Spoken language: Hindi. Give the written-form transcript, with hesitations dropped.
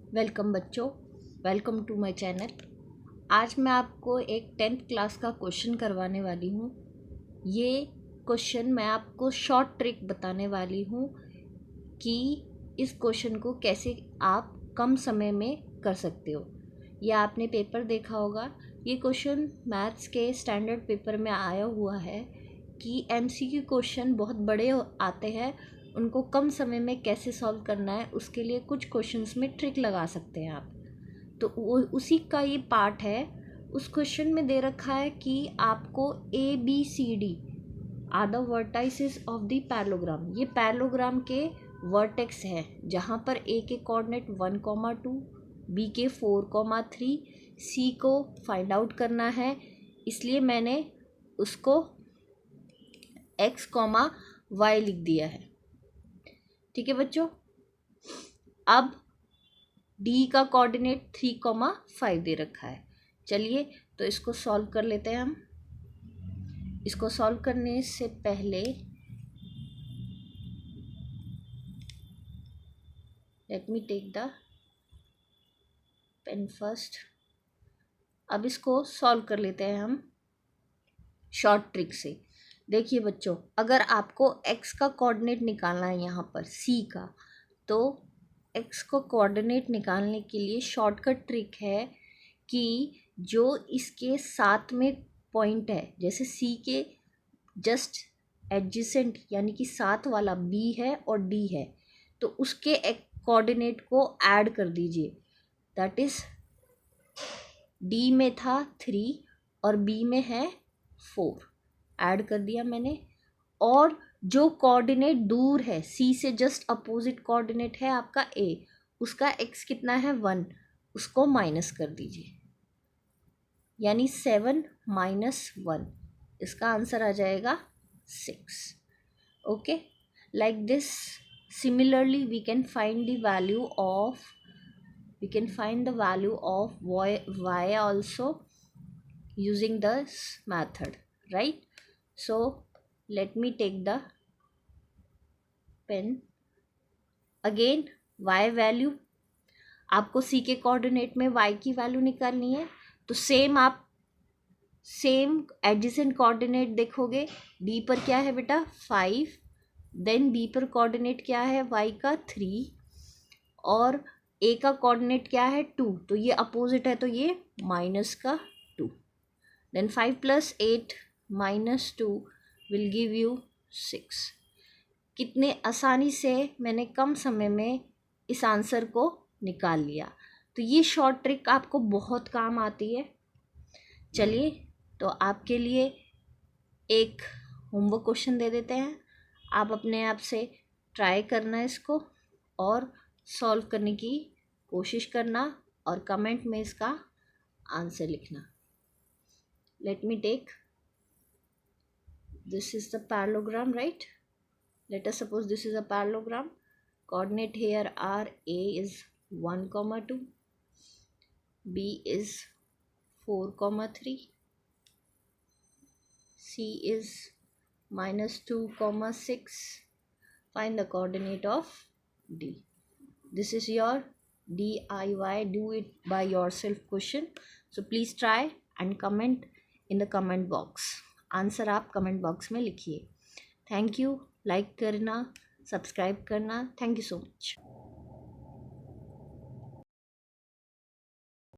वेलकम बच्चों, वेलकम टू माय चैनल। आज मैं आपको एक 10th क्लास का क्वेश्चन करवाने वाली हूँ। ये क्वेश्चन मैं आपको शॉर्ट ट्रिक बताने वाली हूँ कि इस क्वेश्चन को कैसे आप कम समय में कर सकते हो। ये आपने पेपर देखा होगा। ये क्वेश्चन मैथ्स के स्टैंडर्ड पेपर में आया हुआ है कि एमसीक्यू क्वेश्चन बहुत बड़े आते हैं, उनको कम समय में कैसे सॉल्व करना है, उसके लिए कुछ क्वेश्चंस में ट्रिक लगा सकते हैं आप। तो वो उसी का ये पार्ट है। उस क्वेश्चन में दे रखा है कि आपको ABCD are the vertices of the parallelogram. ये पैरेललोग्राम के वर्टेक्स है जहाँ पर A के कोऑर्डिनेट 1,2, B के 4,3, C को फाइंड आउट करना है। इसलिए मैंने उसको x, y लिख दिया है। ठीक है बच्चों। अब D का कोऑर्डिनेट 3,5 दे रखा है। चलिए तो इसको सॉल्व कर लेते हैं हम। इसको सॉल्व करने से पहले let me take the pen first. अब इसको सॉल्व कर लेते हैं हम शॉर्ट ट्रिक से। देखिए बच्चों, अगर आपको x का कोऑर्डिनेट निकालना है यहाँ पर C का, तो x को कोऑर्डिनेट निकालने के लिए शॉर्टकट ट्रिक है कि जो इसके साथ में पॉइंट है, जैसे C के जस्ट एडजेसेंट यानी कि साथ वाला B है और D है, तो उसके एक कोऑर्डिनेट को ऐड कर दीजिए। दैट इज D में था 3 और B में है 4, ऐड कर दिया मैंने। और जो कोऑर्डिनेट दूर है, C से जस्ट अपोजिट कोऑर्डिनेट है आपका A, उसका x कितना है 1, उसको माइनस कर दीजिए, यानी 7 - 1, इसका आंसर आ जाएगा 6। Okay, like this similarly we can find the value of y also using this method, right? So let me take the pen again। y value आपको C के कोऑर्डिनेट में y की वैल्यू निकालनी है, तो सेम एडजेसेंट कोऑर्डिनेट देखोगे। D पर क्या है बेटा 5, देन B पर कोऑर्डिनेट क्या है y का 3 और A का कोऑर्डिनेट क्या है 2, तो ये अपोजिट है, तो ये माइनस का 2। Then 5 + 8 - 2 will give you 6। कितने आसानी से मैंने कम समय में इस आंसर को निकाल लिया। तो ये शॉर्ट ट्रिक आपको बहुत काम आती है। चलिए तो आपके लिए एक होमवर्क क्वेश्चन दे देते हैं। आप अपने आप से ट्राई करना इसको और सॉल्व करने की कोशिश करना और कमेंट में इसका आंसर लिखना। Let me take, this is the parallelogram, right? Let us suppose this is a parallelogram. Coordinate here are A is 1,2, B is 4,3, C is -2,6. Find the coordinate of D. This is your DIY, do it by yourself question. So please try and comment in the comment box. Answer आप कमेंट बॉक्स में लिखिए। Thank you. लाइक करना, सब्सक्राइब करना। Thank you so much.